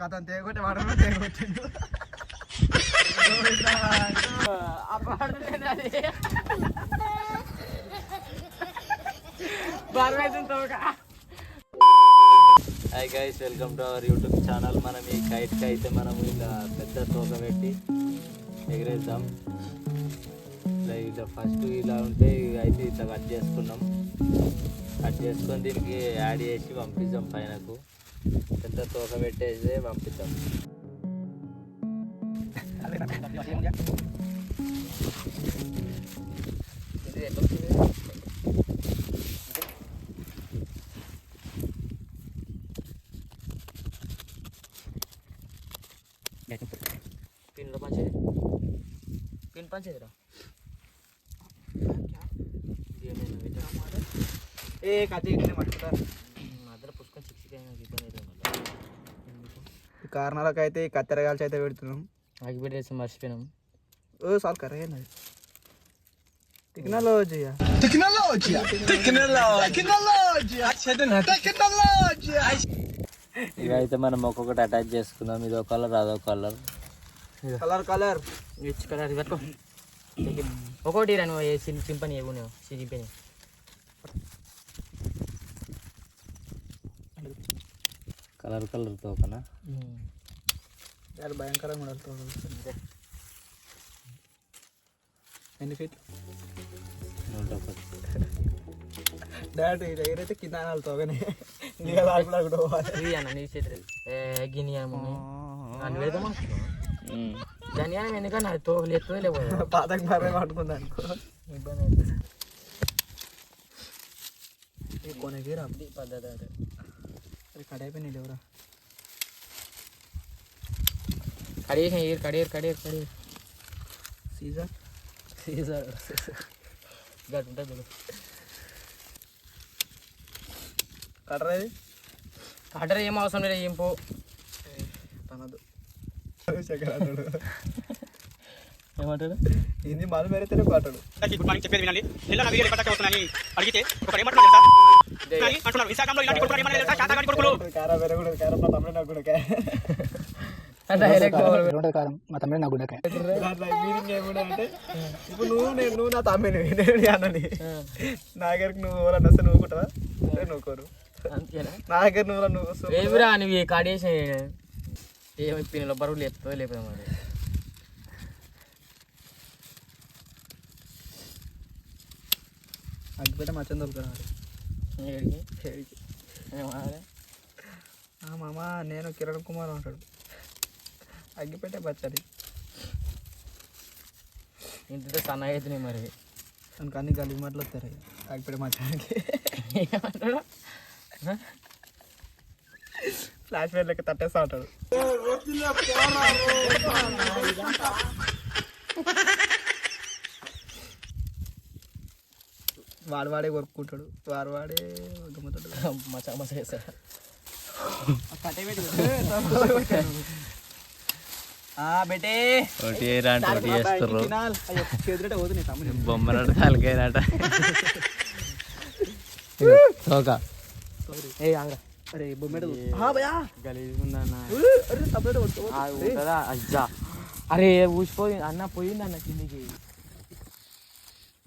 కథ తేగొట్టి వాడు తేగొట్టిండు. Hi guys, welcome to our YouTube channel. మనం ఈ కైట్కి అయితే మనం ఇలా పెద్ద తోక పెట్టి ఎగరేద్దాం. ఇలా ఫస్ట్ ఇలా ఉంటే అయితే ఇట్లా కట్ చేసుకున్నాం. కట్ చేసుకొని దీనికి యాడ్ చేసి పంపిద్దాం. పైనకు పెద్ద తోక పెట్టేసి పంపిద్దాం. పిన్లో పంచేది పిన్ పంచేదిరా ఏ కథ పట్టుకుంటారు మధ్యలో పుష్కం చిక్సిగా ఇబ్బంది అవుతుంది. మళ్ళీ కారణాలకు అయితే కత్తెరగాల్చి అయితే పెడుతున్నాం. ఆగిపెట్టేసి మర్చిపోయినాం. ఓ సార్ కరెక్ట్ టెక్నాలజీ ఇక అయితే మనం ఒక్కొక్కటి అటాచ్ చేసుకుందాం. ఇదో కలర్ అదో కలర్. కలర్ రిచ్ కలర్ పట్టుకో. ఒకటి రా నువ్వు చింపని ఏవు నువ్వు చింపని కలర్ తోకనా భయంకరంగా ఉండాలి. ఎన్ని ఫీట్ డాడీ దగ్గరైతే కింద తోగనే అన్న నీ చేతి గిని అని పెడదామా దాని ఎందుకన్నా అది తోకలు ఎత్తుదో లేకపోతే పాతకు మరే పట్టుకుందా అనుకో ఇబ్బంది అవుతుంది. కొనకి రా పద్ధతి అది కట్ అయిపోయినాయి ఎవరా కడిగేసిన కడిగేరు సీజర్ గట్టు ఉంటుంది చూడు. కట్టరేది కట్టర ఏం అవసరం లేదు. ఏం పో తనదు ఏమంటారు ఇది మన మేరైతేనే కాటాడు. గుడ్ మార్నింగ్ చెప్పేది వినండి. నిన్న నా వీడియో రికార్డ్ అవుతున్నాయని అడిగితే ఒకరు ఏమంటున్నారు తెలుసా? అంటున్నారు విశాఖలో ఇలాంటి కొడుకులు ఏమన్నా తెలుసా? చాతగాడి కొడుకులు. కారం వేరే కూడా కారం మా తమ్ముడే నాకు కూడా కారం మా తమ్ముడే నాకు కూడా మీనింగ్ ఏముండే అంటే ఇప్పుడు నువ్వు నా తమ్మిని నేను అన్నని నా దగ్గరికి నువ్వు ఎవరన్నా వస్తే నువ్వు కుట్టవా నువ్వుకోరు నా దగ్గర నువ్వు ఏమిరా నువ్వు కాడేసి ఏమైపోయిన బరువులు ఎత్తుతో లేకపోతే మరి అగ్గిపెట్ట మచ్చని దొరుకుతున్నాడు. ఏడికి మామ నేను కిరణ్ కుమార్ అంటాడు. అగ్గిపెట్టే బచ్చది ఇంత సన్న అవుతున్నాయి మరి. మనకు అన్ని గలీజ్ మాటలు వస్తాయి అగ్గిపెట్టే మచ్చానికి. ఏమంటాడు ఫ్లాష్ బ్యాక్ లెక్క తట్టేస్తా అంటాడు. వాడే కొరుక్కుంటాడు. వాడే మచ్చా చేస్తాడు. బొమ్మలాట తలకాయనాట తోక అరే ఊసిపోయి అన్న పోయింది అన్న కిందికి.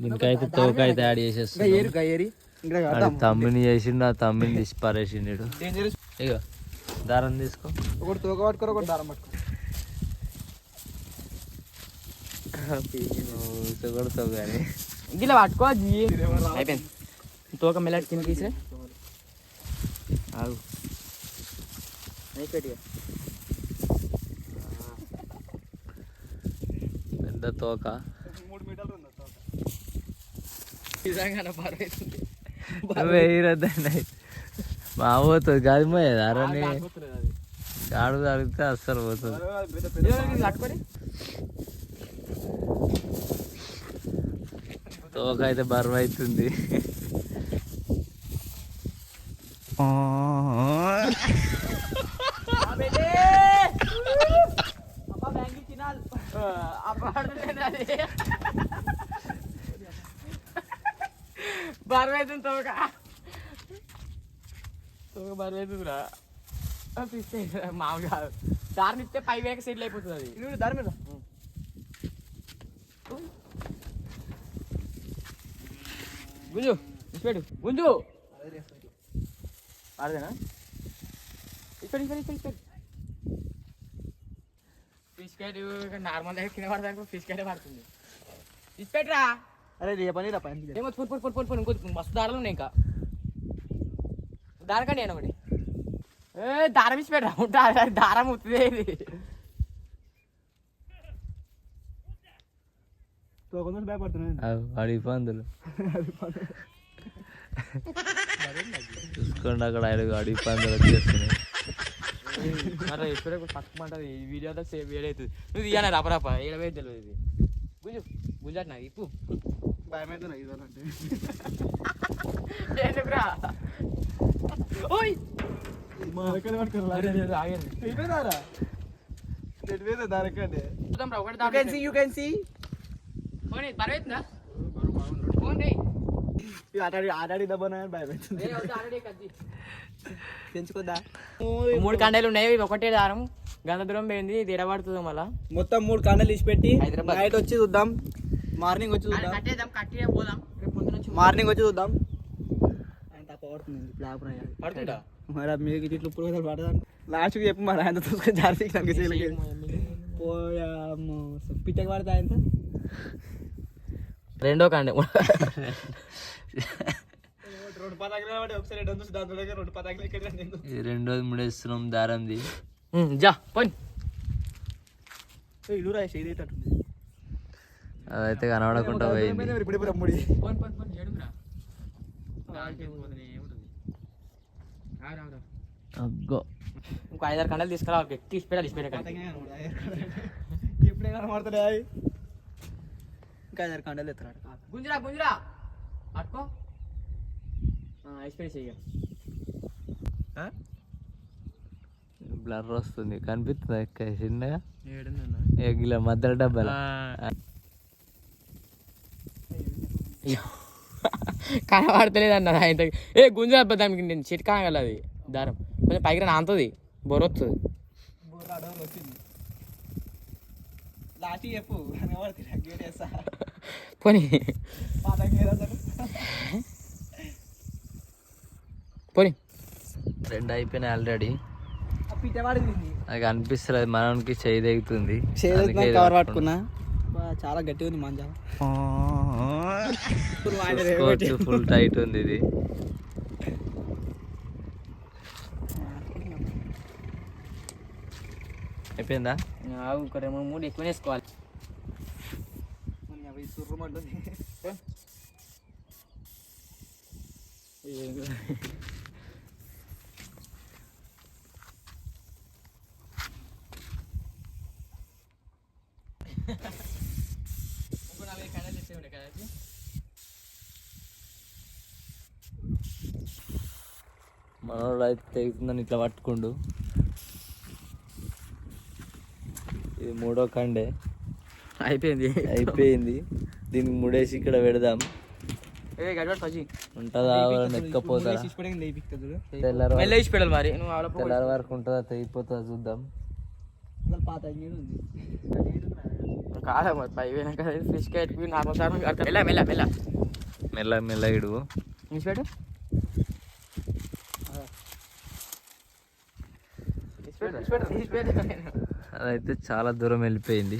దీనికైతే తోక అయితే యాడ్ చేసేస్తున్నాడు. తమ్మిని చేసిండు, ఆ తమ్మిని తీసి పారేసిండు. ఇక దారం తీసుకో. ఒకటి తోక పట్టుకోరు, ఒకటి దారం పట్టుకో. కొడతావు కానీ ఇలా పట్టుకో. అయిపోయింది తోక మెల్లటి కింద తీసే ఆగు. పెద్ద తోక 3 మీటర్లు ఉంది తోక. నిజంగా పర్వైతుంది. వేయరద్దండి మా పోతుంది కాదు దారాన్ని కాడు తాగితే అస్సలు పోతుంది. తోక అయితే బరువు అవుతుంది. బరువు అవుతుంది తోక. తోక బరువు అవుతుందిరా. మామూలు కాదు దారిని ఇస్తే 5,000 సెటిల్ అయిపోతుంది అది నువ్వు దారి మీద గుంజు ఇచ్చిపెట్టు గుంజు అదేనా ఇచ్చిపెట్టు ఫిష్ క్యాట్ నార్మల్ దగ్గర కింద పడతాను ఫిష్ క్యాటే పడుతుంది ఇచ్చిపెట్టురా అరే రేపని రా పని ఏమో పొని ఇంకో మస్తు దారాలు ఉన్నాయి ఇంకా దారకండి నేను ఒకటి దారం ఇచ్చి పెట్టరా ఉంటా దారం అవుతుంది ఇది కొంచెం భయపడుతున్నాను అడిగి పందులు చూసుకోండి అక్కడ అడిగి పందులు వచ్చేస్తున్నాయి మరి ఇప్పుడే పక్కన ఉంటుంది ఈ వీడియోతో సేవ్ వేడవుతుంది నువ్వు తీయాలి రపరప ఏడవే తెలియదు ఇది గుంజు గుంజాట్ నాకు ఇప్పు భయం అవుతున్నాయి ఇదంటే ఎందుకురా ఓయ్ పర్వేతుందా ఆడాడి దబ్బా భయం అవుతుంది పెంచుకోద్దా 3 కండలు ఉన్నాయి ఒకటే దారం గంట దూరం పోయింది ఇది ఎడబడుతుంది మళ్ళా మొత్తం 3 కండలు తీసి పెట్టి హైదరాబాద్ నైట్ వచ్చి చూద్దాం మార్నింగ్ వచ్చి చూద్దాం కట్టి పోదాం రేపు పొద్దున మార్నింగ్ వచ్చి చూద్దాం ఆయన తప్ప పడుతుంది బ్లాక్ పడుతుందా మరి మీకు ఇట్లా ఇప్పుడు పడదాం లాస్ట్కి చెప్పు మరి ఆయన చూసుకొని జాగ్రత్త పోయాము పిట్టకి పడతా ఆయన రెండో కండ 2 పతాకులు పడి ఒకసారి రెండు పతాకులు ఇది రెండోది ముడేస్తున్నాం దారంది జా పోయి ఇల్లు రాసి ఇదైతే అదైతే కనబడకుండా పోయింది ఇప్పుడు ముడి అగ్గో ఇంకో 5-6 కండలు తీసుకురావాలి గట్టి ఇచ్చిపెట్టాలి ఇప్పుడే కనబడుతున్నాయి ఇంకా 5 కండలు ఎత్తాడు గుంజురా పట్టుకో ఇచ్చిపెట్టి చెయ్యి బ్లర్ వస్తుంది కనిపిస్తుంది ఎక్క చిన్నగా ఎగ్గిల మధ్య డబ్బాల కనబడతలేదు అన్న ఆయన గుంజు దానికి నేను చెట్టు కాగల అది దారం కొంచెం పైకి నాంతుంది బొరొస్తుంది పోనీ పోనీ 2 అయిపోయినాయి ఆల్రెడీ పిట్ట పడింది అది కనిపిస్తుంది మనకి చేయి తెగుతుంది కవర్ పట్టుకున్నా చాలా గట్టిగా ఉంది మంజా ఫుల్ టైట్ ఉంది ఇది అయిపోయిందా ఒక 2-3 ఎక్కువ వేసుకోవాలి మనోడు అయితే తెగుతుందని ఇట్లా పట్టుకుండు ఇది 3వ కండే అయిపోయింది దీనికి ముడేసి ఇక్కడ పెడదాం ఉంటుందా ఎక్కపోతుందా తెల్లారి మరి తెల్లారి వరకు ఉంటుందా తెగిపోతుందా చూద్దాం కాదా మరి పై పోయినాక ఫిష్ క్యాట్ నార్మల్ సార్ మెల్ల మెల్ల ఇడుగు ఇచ్చిపెట్టు అదైతే చాలా దూరం వెళ్ళిపోయింది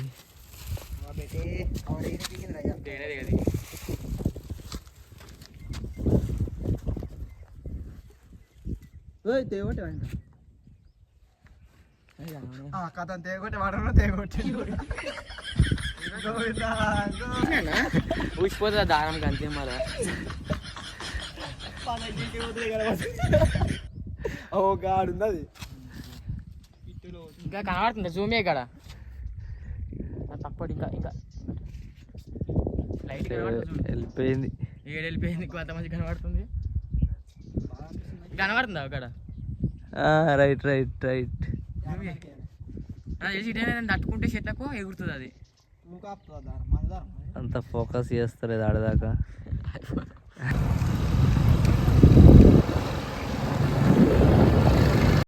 కథ తేగొట్టి వాడను తేగొట్టి ఊసిపోతుంది దారం అంతే మళ్ళా ఓ గాడు ఉంది అది ఇంకా కనబడుతుంది జూమే ఇక్కడ తప్పటి ఇంకా లైట్ వెళ్ళిపోయింది వెళ్ళిపోయింది కొంతమంది కనబడుతుంది కనబడుతుందా అక్కడ రైట్ తట్టుకుంటే చెట్లకు ఎగురుతుంది అది అంత ఫోకస్ చేస్తలేదు ఆడదాకా